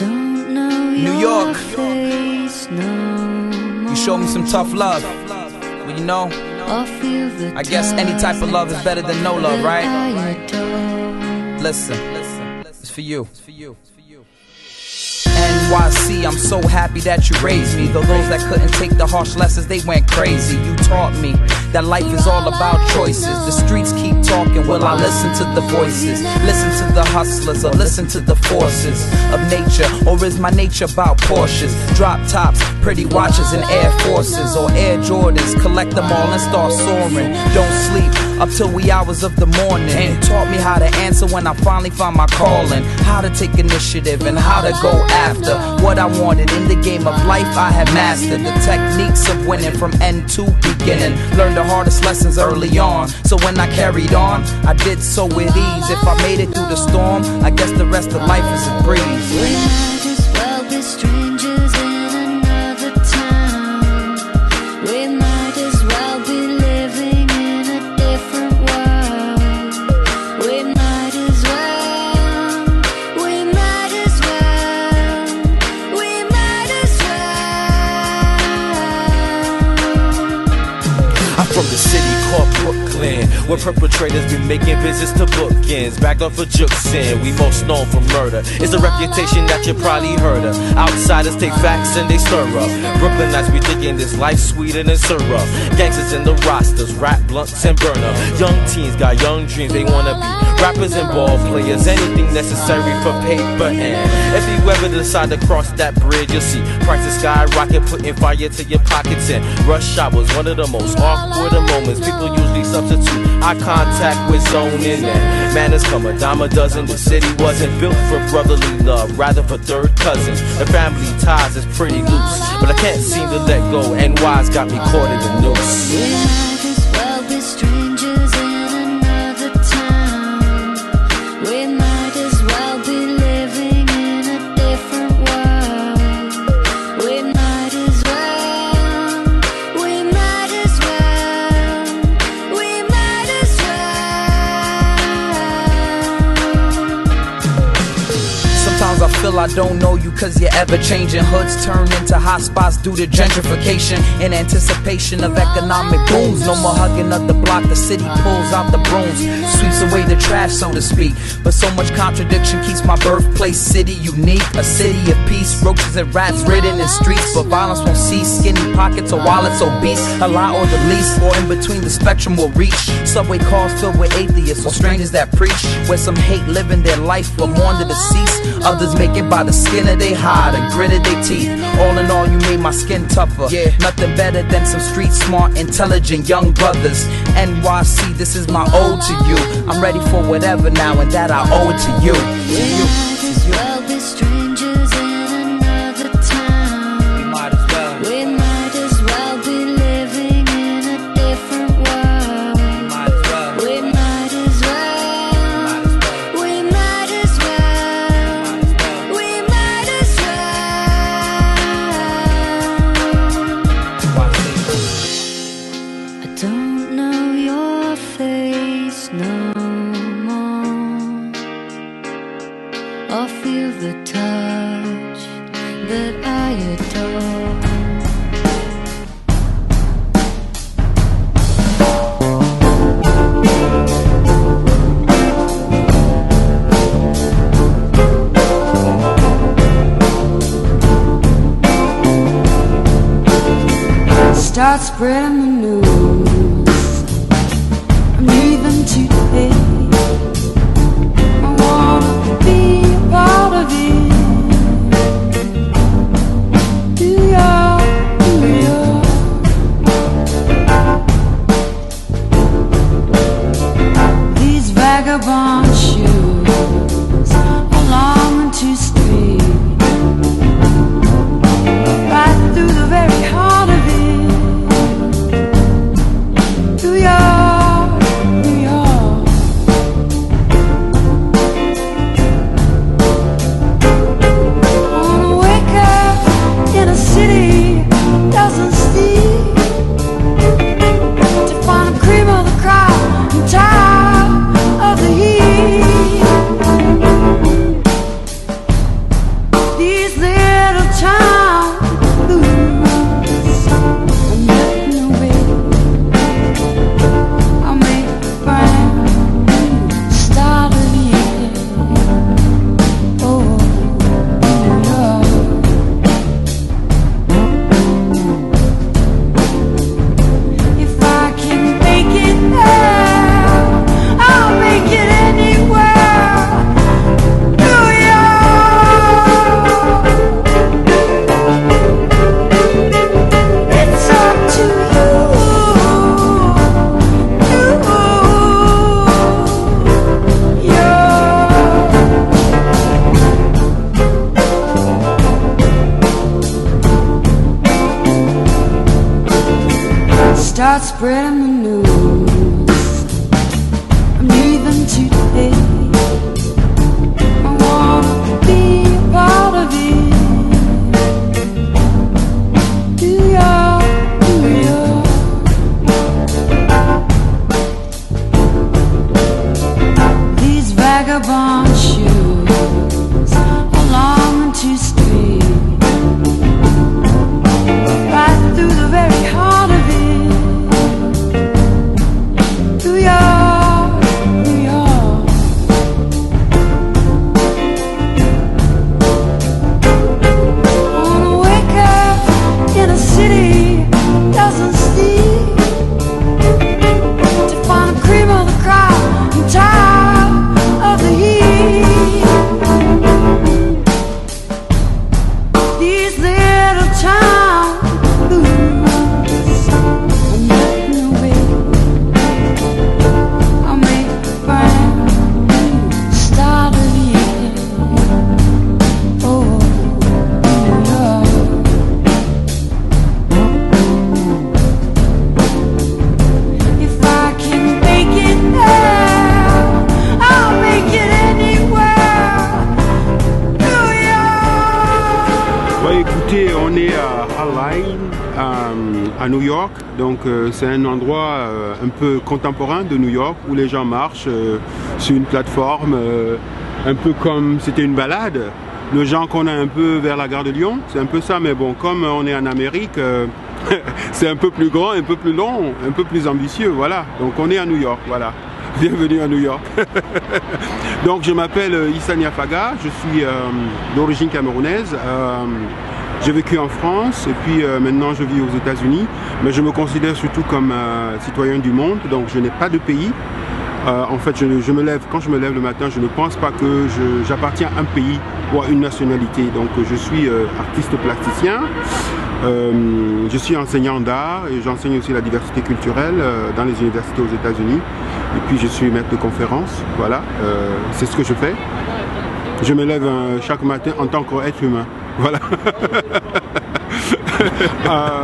New York, you showed me some tough love. Well, you know, I guess any type of love is better than no love, right? Listen, it's for you. NYC, I'm so happy that you raised me. Though those that couldn't take the harsh lessons, they went crazy. You taught me that life is all about choices. The streets keep talking, will I listen to the voices? Listen to the hustlers, or listen to the forces of nature? Or is my nature about Porsches, drop tops, pretty watches, and Air Forces? Or Air Jordans, collect them all and start soaring. Don't sleep up till wee hours of the morning. And taught me how to answer when I finally found my calling. How to take initiative and how to go after what I wanted in the game of life. I had mastered the techniques of winning from end to beginning. Learned the hardest lessons early on, so when I carried on, I did so with ease. If I made it through the storm, I guess the rest of life is a breeze. We might as well be strangers in another town. We might as well be living in a different world. We might as well, we might as well, we might as well. I'm from the city called Brooklyn, where perpetrators be making visits to bookends. Back up for jokes in, we most known for murder. It's a reputation that you probably heard of. Outsiders take facts and they stir up. Brooklynites be thinking this life sweeter than syrup. Gangsters in the rosters, rap blunts and burner. Young teens got young dreams, they wanna be rappers and ball players. Anything necessary for paper. And if you ever decide to cross that bridge, you'll see prices skyrocket, putting fire to your pockets. And rush hour was one of the most awkward of moments. People usually substitute eye contact with zoning, and manners come a dime a dozen. The city wasn't built for brotherly love, rather for third cousins. The family ties is pretty loose, but I can't seem to let go. NY's got me caught in the noose. We might as well be strangers in another town. We might as well be living in a different world. We might as well, we might as well, we might as well. Sometimes I feel I don't know you, cause you're ever changing. Hoods turn into hotspots due to gentrification. In anticipation of economic booms, no more hugging up the block, the city pulls out the brooms, sweeps away the trash, so to speak. But so much contradiction keeps my birthplace city unique. A city of peace, roaches and rats ridden in streets, but violence won't cease. Skinny pockets or wallets obese, a lot or the least, or in between the spectrum will reach. Subway cars filled with atheists or strangers that preach, where some hate living their life but mourn the deceased. Others make it by the skin of their hide and grit of their teeth. All in all, you made my skin tougher. Yeah, nothing better than some street smart, intelligent young brothers. NYC, this is my ode to you. I'm ready for whatever now, and that I owe it to you. We might as well be strangers in another town. We might as well. We might as well be living in a different world. We might as well. We might as well, we might as well, we might as well. I don't know your face no more, or feel the touch that I adore. Start spreading the news. I'm leaving today. I wanna be a part of it. Do ya, do ya? These vagabond shoes are long and too straight, right through the very heart of it. start spreading the news. I'm leaving today. I wanna be a part of it. New York, New York. These vagabond shoes are long and too straight, right through the very heart of it. New York, New York. I wanna wake up in a city that doesn't sleep, to find the cream of the crop and top of the heap. These little town blues are melting away. I'll make a brand new start again. Oh, New York. If I can make it there, I'll make it anywhere. New York. Ouais, écoutez, on est à Harlem, à New York. Donc c'est un endroit un peu contemporain de New York où les gens marchent sur une plateforme, un peu comme c'était une balade. Le genre qu'on a un peu vers la gare de Lyon, c'est un peu ça. Mais bon, comme on est en Amérique, c'est un peu plus grand, un peu plus long, un peu plus ambitieux. Voilà. Donc on est à New York. Voilà. Bienvenue à New York. Donc je m'appelle Issa Niafaga, je suis d'origine camerounaise. J'ai vécu en France et puis maintenant je vis aux États-Unis, mais je me considère surtout comme citoyen du monde, donc je n'ai pas de pays. En fait, quand je me lève le matin, je ne pense pas que j'appartiens à un pays ou à une nationalité. Donc je suis artiste plasticien, je suis enseignant d'art et j'enseigne aussi la diversité culturelle dans les universités aux États-Unis. Et puis je suis maître de conférence, voilà, c'est ce que je fais. Je me lève chaque matin en tant qu'être humain, voilà.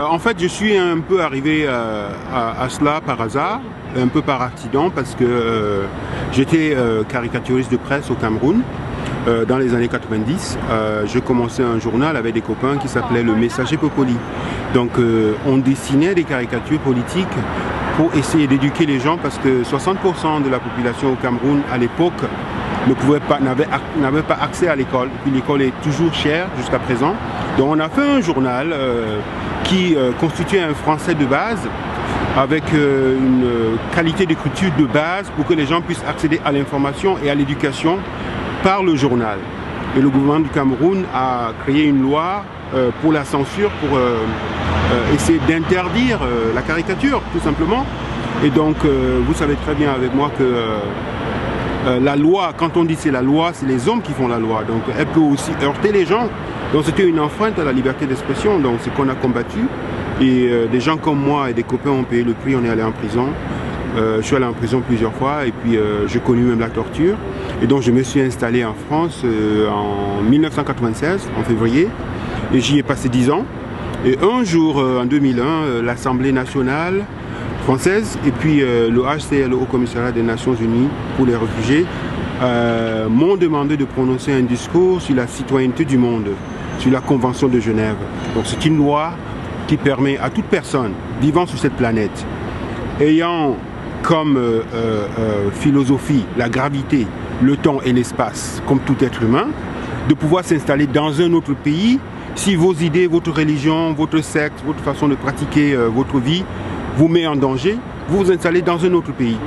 En fait, je suis un peu arrivé à cela par hasard, un peu par accident, parce que j'étais caricaturiste de presse au Cameroun dans les années 90. Je commençais un journal avec des copains qui s'appelait Le Messager Popoli. Donc on dessinait des caricatures politiques pour essayer d'éduquer les gens, parce que 60% de la population au Cameroun à l'époque n'avait pas accès à l'école. Puis l'école est toujours chère jusqu'à présent. Donc on a fait un journal qui constituait un français de base avec une qualité d'écriture de base pour que les gens puissent accéder à l'information et à l'éducation par le journal. Et le gouvernement du Cameroun a créé une loi pour la censure, pour essayer d'interdire la caricature, tout simplement. Et donc, vous savez très bien avec moi que la loi, quand on dit c'est la loi, c'est les hommes qui font la loi. Donc, elle peut aussi heurter les gens. Donc, c'était une enfreinte à la liberté d'expression. Donc, c'est qu'on a combattu. Et des gens comme moi et des copains ont payé le prix, on est allé en prison. Je suis allé en prison plusieurs fois et puis j'ai connu même la torture. Et donc je me suis installé en France en 1996, en février, et j'y ai passé 10 ans. Et un jour, en 2001, l'Assemblée nationale française et puis le HCR, le Haut Commissariat des Nations Unies pour les réfugiés, m'ont demandé de prononcer un discours sur la citoyenneté du monde, sur la Convention de Genève. Donc c'est une loi qui permet à toute personne vivant sur cette planète, ayant comme philosophie la gravité, le temps et l'espace, comme tout être humain, de pouvoir s'installer dans un autre pays si vos idées, votre religion, votre secte, votre façon de pratiquer votre vie vous met en danger, vous vous installez dans un autre pays.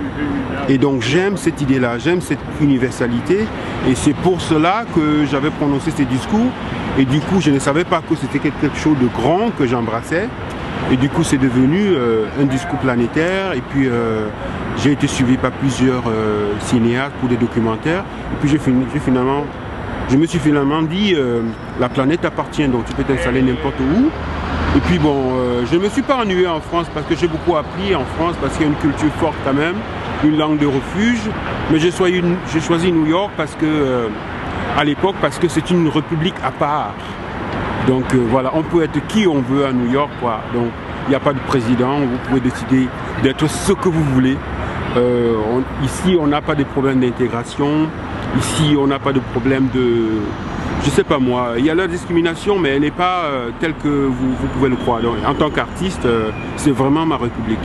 Et donc j'aime cette idée-là, j'aime cette universalité, et c'est pour cela que j'avais prononcé ces discours, et du coup je ne savais pas que c'était quelque chose de grand que j'embrassais, et du coup c'est devenu un discours planétaire, et puis j'ai été suivi par plusieurs cinéastes pour des documentaires, et puis je me suis finalement dit la planète appartient, donc tu peux t'installer n'importe où. Et puis bon, je ne me suis pas ennuyé en France parce que j'ai beaucoup appris en France, parce qu'il y a une culture forte quand même, une langue de refuge. Mais j'ai choisi New York parce que, à l'époque, parce que c'est une république à part. Donc voilà, on peut être qui on veut à New York, quoi. Donc il n'y a pas de président, vous pouvez décider d'être ce que vous voulez. Ici, on n'a pas de problème d'intégration, ici, on n'a pas de problème de... Je sais pas moi, il y a la discrimination, mais elle n'est pas telle que vous pouvez le croire. Donc, en tant qu'artiste, c'est vraiment ma république.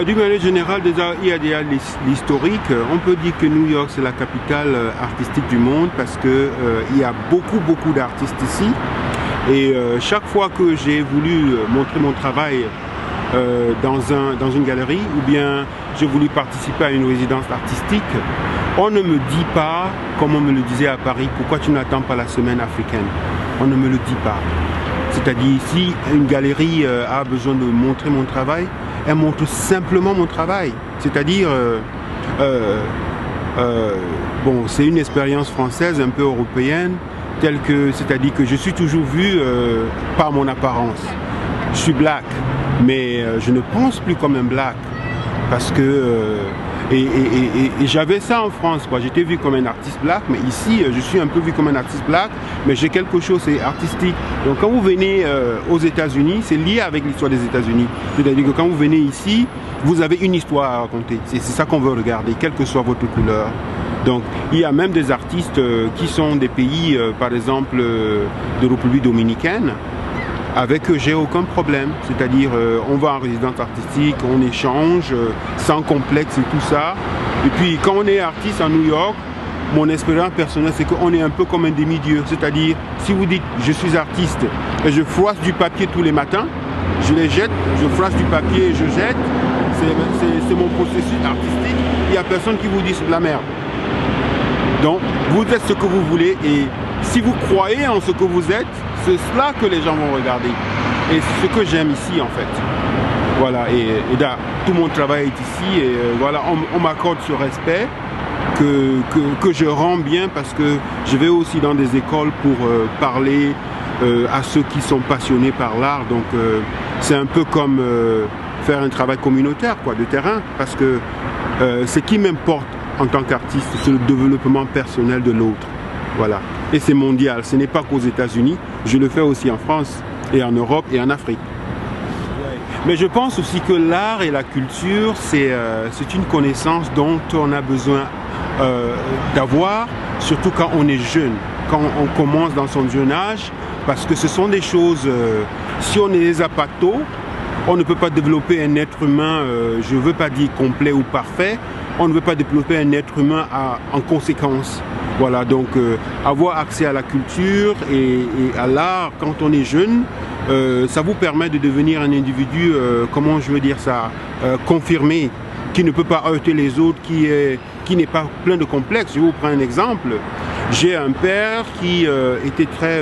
D'une manière générale, déjà, il y a déjà l'historique. On peut dire que New York, c'est la capitale artistique du monde parce que il y a beaucoup d'artistes ici. Et chaque fois que j'ai voulu montrer mon travail dans une galerie ou bien j'ai voulu participer à une résidence artistique, on ne me dit pas, comme on me le disait à Paris, pourquoi tu n'attends pas la semaine africaine? On ne me le dit pas. C'est-à-dire, si une galerie a besoin de montrer mon travail, elle montre simplement mon travail. C'est-à-dire, bon, c'est une expérience française, un peu européenne, telle que, c'est-à-dire que je suis toujours vu par mon apparence. Je suis black, mais je ne pense plus comme un black, parce que et j'avais ça en France, quoi. J'étais vu comme un artiste black, mais ici je suis un peu vu comme un artiste black, mais j'ai quelque chose, c'est artistique. Donc quand vous venez aux États-Unis, c'est lié avec l'histoire des États-Unis. C'est-à-dire que quand vous venez ici, vous avez une histoire à raconter. C'est ça qu'on veut regarder, quelle que soit votre couleur. Donc il y a même des artistes qui sont des pays, par exemple, de République dominicaine. Avec eux, j'ai aucun problème. C'est-à-dire, on va en résidence artistique, on échange, sans complexe et tout ça. Et puis, quand on est artiste à New York, mon expérience personnelle, c'est qu'on est un peu comme un demi-dieu. C'est-à-dire, si vous dites, je suis artiste, et je froisse du papier tous les matins, je les jette, je froisse du papier et je jette, c'est mon processus artistique. Il n'y a personne qui vous dit c'est de la merde. Donc, vous êtes ce que vous voulez et si vous croyez en ce que vous êtes, c'est cela que les gens vont regarder. Et c'est ce que j'aime ici en fait. Voilà, et tout mon travail est ici et voilà, on m'accorde ce respect que je rends bien parce que je vais aussi dans des écoles pour parler à ceux qui sont passionnés par l'art. Donc c'est un peu comme faire un travail communautaire, quoi, de terrain, parce que ce qui m'importe en tant qu'artiste, c'est le développement personnel de l'autre. Voilà. Et c'est mondial, ce n'est pas qu'aux États-Unis, je le fais aussi en France et en Europe et en Afrique. Mais je pense aussi que l'art et la culture, c'est une connaissance dont on a besoin d'avoir, surtout quand on est jeune, quand on commence dans son jeune âge, parce que ce sont des choses, si on ne les a pas tôt, on ne peut pas développer un être humain, je ne veux pas dire complet ou parfait, on ne veut pas développer un être humain en conséquence. Voilà, donc avoir accès à la culture et à l'art quand on est jeune, ça vous permet de devenir un individu, comment je veux dire ça, confirmé, qui ne peut pas heurter les autres, qui n'est pas plein de complexes. Je vous prends un exemple. J'ai un père qui était très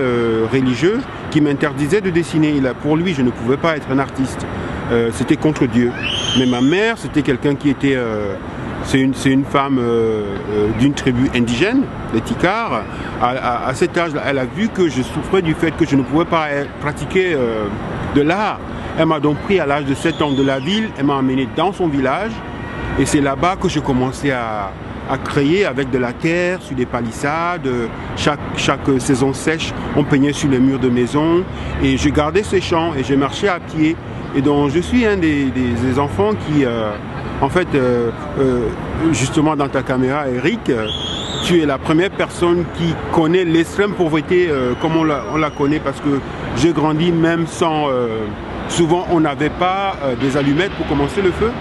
religieux, qui m'interdisait de dessiner. Pour lui, je ne pouvais pas être un artiste. C'était contre Dieu. Mais ma mère, c'était quelqu'un qui était... c'est une femme d'une tribu indigène, les Tikars. À cet âge-là, elle a vu que je souffrais du fait que je ne pouvais pas pratiquer de l'art. Elle m'a donc pris à l'âge de 7 ans de la ville, elle m'a emmené dans son village. Et c'est là-bas que j'ai commencé à créer avec de la terre, sur des palissades. Chaque saison sèche, on peignait sur les murs de maison. Et je gardais ces champs et je marchais à pied. Et donc je suis un des enfants qui... En fait, justement dans ta caméra, Eric, tu es la première personne qui connaît l'extrême pauvreté comme on la connaît, parce que j'ai grandi même sans... souvent, on n'avait pas des allumettes pour commencer le feu.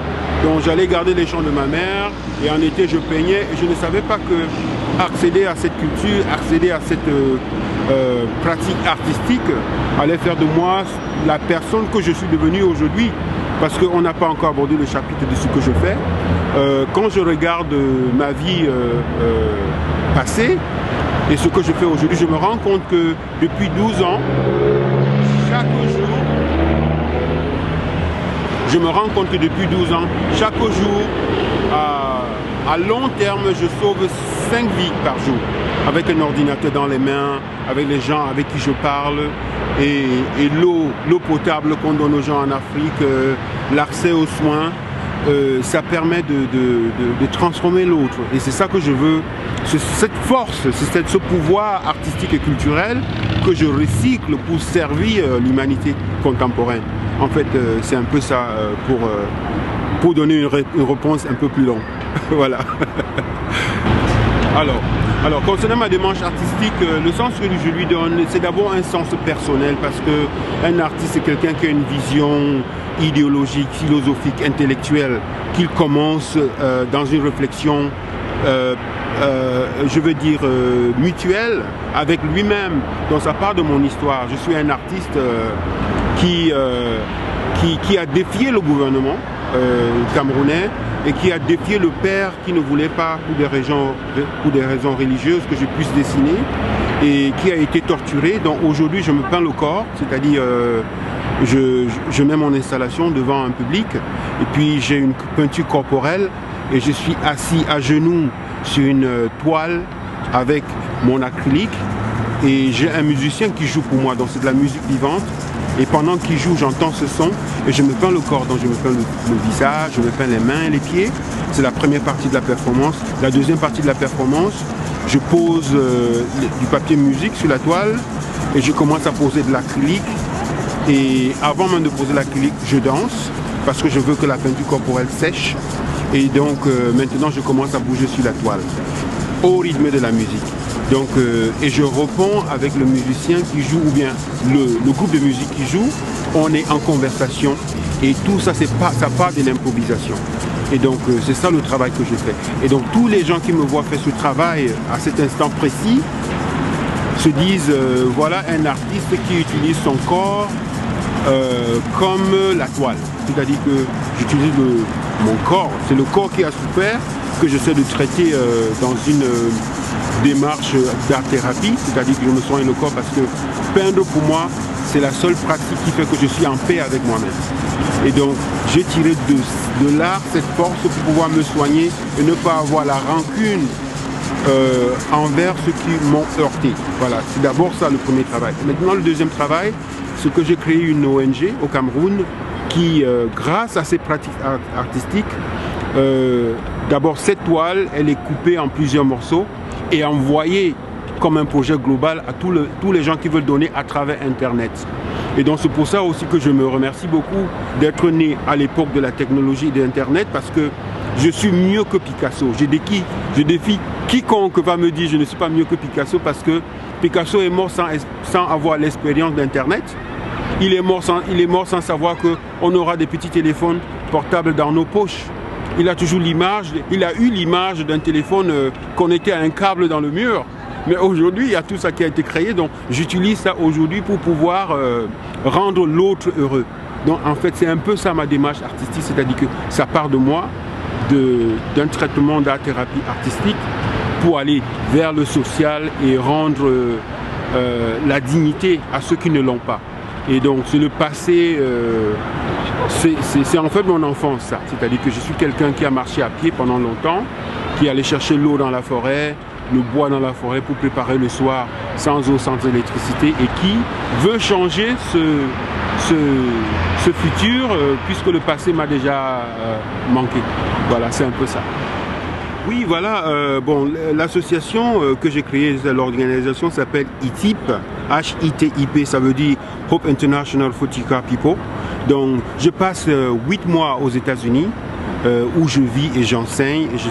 Donc j'allais garder les champs de ma mère et en été je peignais et je ne savais pas que accéder à cette culture, accéder à cette pratique artistique allait faire de moi la personne que je suis devenue aujourd'hui. Parce qu'on n'a pas encore abordé le chapitre de ce que je fais. Quand je regarde ma vie passée et ce que je fais aujourd'hui, je me rends compte que depuis 12 ans, chaque jour, à long terme, je sauve 5 vies par jour. Avec un ordinateur dans les mains, avec les gens avec qui je parle, et l'eau potable qu'on donne aux gens en Afrique, l'accès aux soins, ça permet de transformer l'autre. Et c'est ça que je veux, cette force, ce pouvoir artistique et culturel que je recycle pour servir l'humanité contemporaine. En fait, c'est un peu ça pour donner une réponse un peu plus longue. Voilà. Alors, concernant ma démarche artistique, le sens que je lui donne, c'est d'abord un sens personnel parce qu'un artiste, c'est quelqu'un qui a une vision idéologique, philosophique, intellectuelle, qu'il commence dans une réflexion, je veux dire, mutuelle avec lui-même. Donc ça part de mon histoire. Je suis un artiste qui a défié le gouvernement camerounais et qui a défié le père qui ne voulait pas, pour des raisons religieuses, que je puisse dessiner, et qui a été torturé. Donc aujourd'hui, je me peins le corps, c'est-à-dire je mets mon installation devant un public, et puis j'ai une peinture corporelle, et je suis assis à genoux sur une toile avec mon acrylique, et j'ai un musicien qui joue pour moi, donc c'est de la musique vivante. Et pendant qu'il joue, j'entends ce son et je me peins le corps. Donc je me peins le visage, je me peins les mains et les pieds. C'est la première partie de la performance. La deuxième partie de la performance, je pose du papier musique sur la toile et je commence à poser de l'acrylique. Et avant même de poser l'acrylique, je danse parce que je veux que la peinture corporelle sèche. Et donc maintenant, je commence à bouger sur la toile au rythme de la musique. Donc, et je réponds avec le musicien qui joue ou bien le groupe de musique qui joue. On est en conversation et tout ça, ça part de l'improvisation. Et donc, c'est ça le travail que je fais. Et donc, tous les gens qui me voient faire ce travail à cet instant précis se disent, voilà un artiste qui utilise son corps comme la toile. C'est-à-dire que j'utilise mon corps. C'est le corps qui a souffert que j'essaie de traiter dans une démarche d'art-thérapie, c'est-à-dire que je me soigne le corps parce que peindre pour moi, c'est la seule pratique qui fait que je suis en paix avec moi-même. Et donc, j'ai tiré de l'art cette force pour pouvoir me soigner et ne pas avoir la rancune envers ceux qui m'ont heurté. Voilà, c'est d'abord ça le premier travail. Maintenant, le deuxième travail, c'est que j'ai créé une ONG au Cameroun qui, grâce à ces pratiques artistiques, d'abord cette toile, elle est coupée en plusieurs morceaux et envoyée comme un projet global à tous les gens qui veulent donner à travers Internet. Et donc c'est pour ça aussi que je me remercie beaucoup d'être né à l'époque de la technologie d'Internet parce que je suis mieux que Picasso. Je défie quiconque va me dire je ne suis pas mieux que Picasso parce que Picasso est mort sans avoir l'expérience d'Internet. Il est mort sans savoir qu'on aura des petits téléphones portables dans nos poches. Il a toujours il a eu l'image d'un téléphone connecté à un câble dans le mur. Mais aujourd'hui, il y a tout ça qui a été créé. Donc, j'utilise ça aujourd'hui pour pouvoir rendre l'autre heureux. Donc, en fait, c'est un peu ça ma démarche artistique. C'est-à-dire que ça part de moi, d'un traitement d'art-thérapie artistique pour aller vers le social et rendre la dignité à ceux qui ne l'ont pas. Et donc, c'est le passé... C'est en fait mon enfance, ça. C'est-à-dire que je suis quelqu'un qui a marché à pied pendant longtemps, qui allait chercher l'eau dans la forêt, le bois dans la forêt pour préparer le soir sans eau, sans électricité et qui veut changer ce futur puisque le passé m'a déjà manqué. Voilà, c'est un peu ça. Oui, voilà, bon, l'association que j'ai créée, l'organisation s'appelle HITIP, H-I-T-I-P, ça veut dire Hope International for Tika People. Donc, je passe 8 mois aux États-Unis où je vis et j'enseigne et je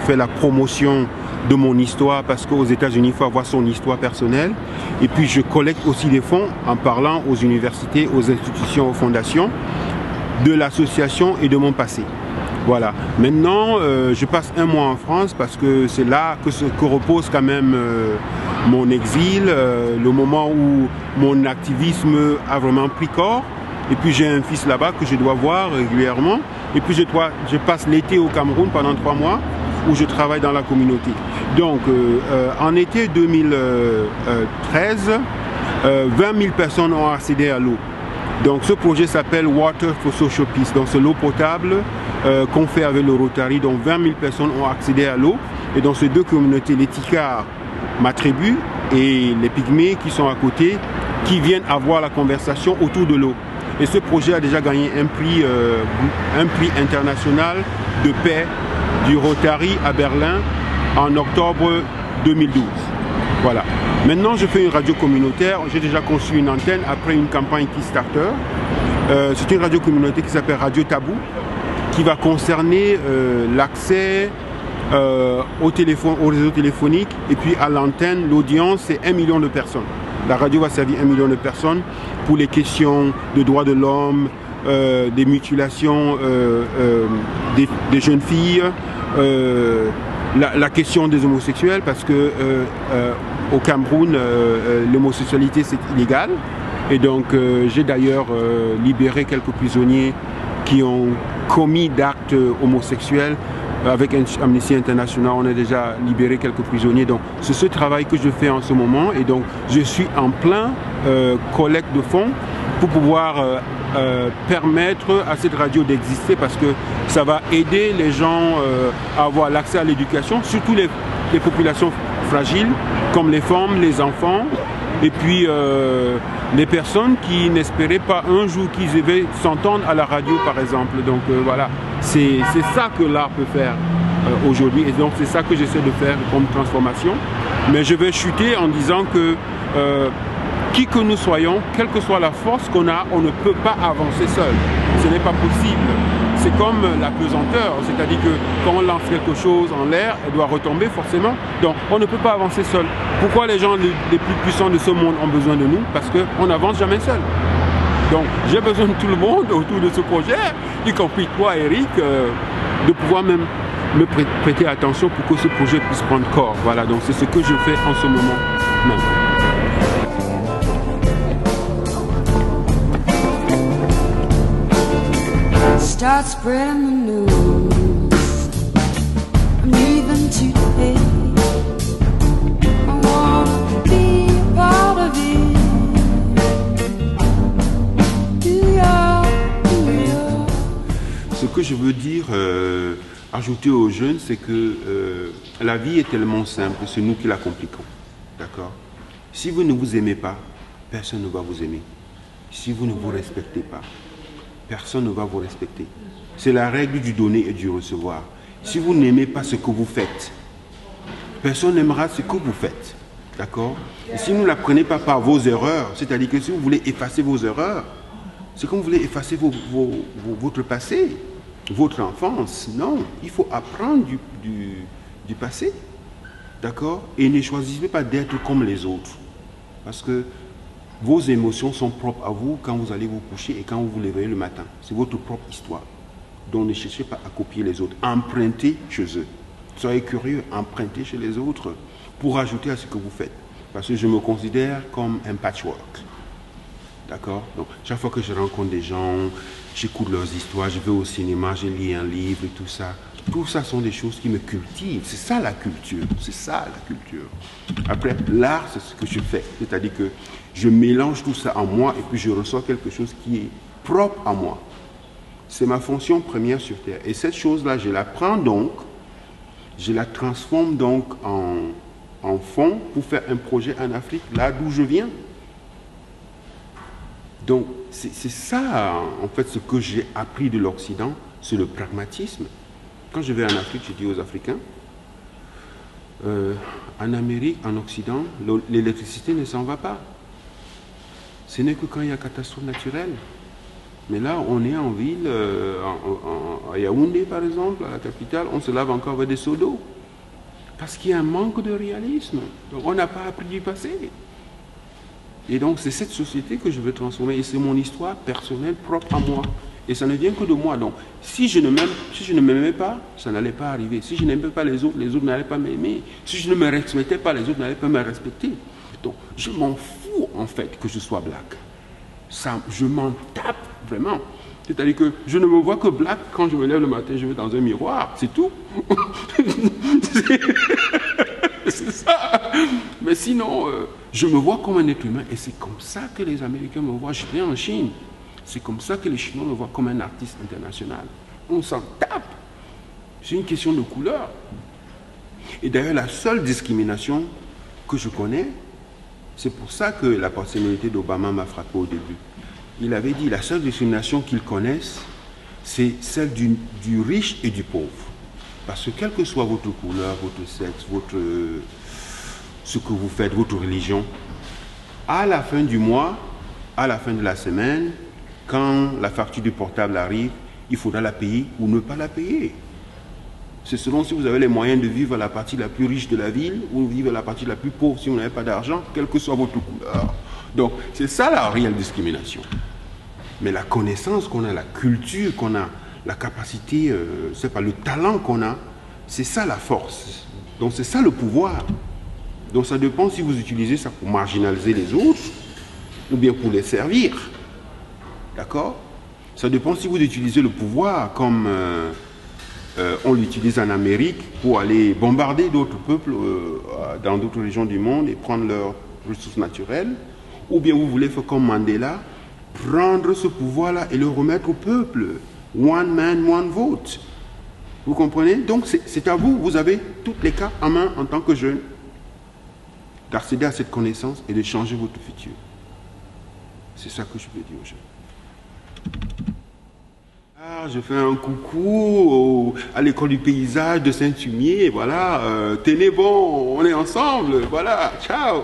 fais la promotion de mon histoire parce qu'aux États-Unis, il faut avoir son histoire personnelle. Et puis, je collecte aussi des fonds en parlant aux universités, aux institutions, aux fondations de l'association et de mon passé. Voilà. Maintenant, je passe 1 mois en France parce que c'est là que repose quand même mon exil, le moment où mon activisme a vraiment pris corps. Et puis j'ai un fils là-bas que je dois voir régulièrement. Et puis je passe l'été au Cameroun pendant 3 mois où je travaille dans la communauté. Donc en été 2013, 20 000 personnes ont accédé à l'eau. Donc ce projet s'appelle Water for Social Peace. Donc c'est l'eau potable qu'on fait avec le Rotary. Donc 20 000 personnes ont accédé à l'eau. Et dans ces 2 communautés, les Tikars, ma tribu, et les Pygmées qui sont à côté, qui viennent avoir la conversation autour de l'eau. Et ce projet a déjà gagné un prix international de paix du Rotary à Berlin en octobre 2012. Voilà. Maintenant, je fais une radio communautaire. J'ai déjà conçu une antenne après une campagne Kickstarter. C'est une radio communautaire qui s'appelle Radio Tabou, qui va concerner l'accès au réseau téléphonique et puis à l'antenne. L'audience, c'est 1 million de personnes. La radio va servir 1 million de personnes pour les questions de droits de l'homme, des mutilations des jeunes filles, la question des homosexuels, parce que au Cameroun, l'homosexualité c'est illégal. Et donc j'ai d'ailleurs libéré quelques prisonniers qui ont commis d'actes homosexuels. Avec Amnesty International, on a déjà libéré quelques prisonniers. Donc c'est ce travail que je fais en ce moment. Et donc je suis en plein collecte de fonds pour pouvoir permettre à cette radio d'exister, parce que ça va aider les gens à avoir l'accès à l'éducation, surtout les populations fragiles, comme les femmes, les enfants, et puis les personnes qui n'espéraient pas un jour qu'ils devaient s'entendre à la radio, par exemple. Donc voilà, c'est ça que l'art peut faire aujourd'hui, et donc c'est ça que j'essaie de faire comme transformation. Mais je vais chuter en disant que qui que nous soyons, quelle que soit la force qu'on a, on ne peut pas avancer seul. Ce n'est pas possible. C'est comme la pesanteur, c'est-à-dire que quand on lance quelque chose en l'air, elle doit retomber forcément. Donc on ne peut pas avancer seul. Pourquoi les gens les plus puissants de ce monde ont besoin de nous? Parce qu'on n'avance jamais seul. Donc j'ai besoin de tout le monde autour de ce projet, y compris toi, Eric, de pouvoir même me prêter attention pour que ce projet puisse prendre corps. Voilà, donc c'est ce que je fais en ce moment même. Start spreading the news. I'm leaving today. I wanna be a part of it. Do ya? Ce que je veux dire, ajouter aux jeunes, c'est que la vie est tellement simple, c'est nous qui la compliquons. D'accord? Si vous ne vous aimez pas, personne ne va vous aimer. Si vous ne vous respectez pas, personne ne va vous respecter. C'est la règle du donner et du recevoir. Si vous n'aimez pas ce que vous faites, personne n'aimera ce que vous faites. D'accord? Et si vous ne l'apprenez pas par vos erreurs, c'est-à-dire que si vous voulez effacer vos erreurs, c'est comme vous voulez effacer votre passé, votre enfance. Non, il faut apprendre du passé. D'accord? Et ne choisissez pas d'être comme les autres. Parce que vos émotions sont propres à vous quand vous allez vous coucher et quand vous vous réveillez le matin. C'est votre propre histoire. Donc ne cherchez pas à copier les autres. Empruntez chez eux. Soyez curieux, empruntez chez les autres pour ajouter à ce que vous faites. Parce que je me considère comme un patchwork. D'accord? Donc chaque fois que je rencontre des gens, j'écoute leurs histoires, je vais au cinéma, je lis un livre et tout ça. Tout ça sont des choses qui me cultivent. C'est ça la culture. C'est ça la culture. Après, l'art, c'est ce que je fais. C'est-à-dire que je mélange tout ça en moi et puis je reçois quelque chose qui est propre à moi. C'est ma fonction première sur Terre. Et cette chose-là, je la prends donc, je la transforme donc en fonds pour faire un projet en Afrique, là d'où je viens. Donc, c'est ça, en fait, ce que j'ai appris de l'Occident, c'est le pragmatisme. Quand je vais en Afrique, je dis aux Africains, en Amérique, en Occident, l'électricité ne s'en va pas. Ce n'est que quand il y a catastrophe naturelle. Mais là, on est en ville, à Yaoundé par exemple, à la capitale, on se lave encore avec des seaux d'eau. Parce qu'il y a un manque de réalisme. Donc, on n'a pas appris du passé. Et donc, c'est cette société que je veux transformer. Et c'est mon histoire personnelle propre à moi. Et ça ne vient que de moi. Donc, si je ne m'aimais pas, ça n'allait pas arriver. Si je n'aimais pas les autres n'allaient pas m'aimer. Si je ne me respectais pas, les autres n'allaient pas me respecter. Donc, je m'en fous, en fait, que je sois black. Ça, je m'en tape, vraiment. C'est-à-dire que je ne me vois que black quand je me lève le matin, je vais dans un miroir. C'est tout. C'est ça. Mais sinon, je me vois comme un être humain. Et c'est comme ça que les Américains me voient. Je viens en Chine. C'est comme ça que les Chinois me voient comme un artiste international. On s'en tape. C'est une question de couleur. Et d'ailleurs, la seule discrimination que je connais, c'est pour ça que la personnalité d'Obama m'a frappé au début. Il avait dit, la seule discrimination qu'ils connaissent, c'est celle du riche et du pauvre. Parce que quelle que soit votre couleur, votre sexe, ce que vous faites, votre religion, à la fin du mois, à la fin de la semaine, quand la facture du portable arrive, il faudra la payer ou ne pas la payer. C'est selon si vous avez les moyens de vivre à la partie la plus riche de la ville ou vivre à la partie la plus pauvre si vous n'avez pas d'argent, quelle que soit votre couleur. Donc, c'est ça la réelle discrimination. Mais la connaissance qu'on a, la culture qu'on a, la capacité, c'est pas le talent qu'on a, c'est ça la force. Donc, c'est ça le pouvoir. Donc, ça dépend si vous utilisez ça pour marginaliser les autres ou bien pour les servir. D'accord? Ça dépend si vous utilisez le pouvoir comme on l'utilise en Amérique pour aller bombarder d'autres peuples dans d'autres régions du monde et prendre leurs ressources naturelles, ou bien vous voulez faire comme Mandela, prendre ce pouvoir-là et le remettre au peuple. One man, one vote. Vous comprenez? Donc c'est à vous, vous avez toutes les cartes en main en tant que jeune d'accéder à cette connaissance et de changer votre futur. C'est ça que je peux dire aux jeunes. Ah, je fais un coucou à l'école du paysage de Saint-Tumier, voilà, tenez bon, on est ensemble, voilà, ciao.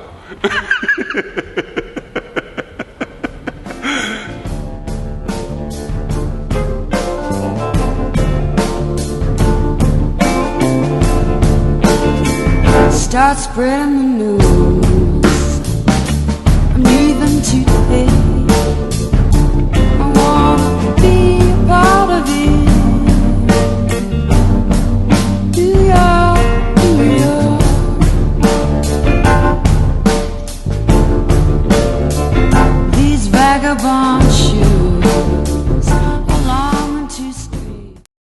Start spreading the news.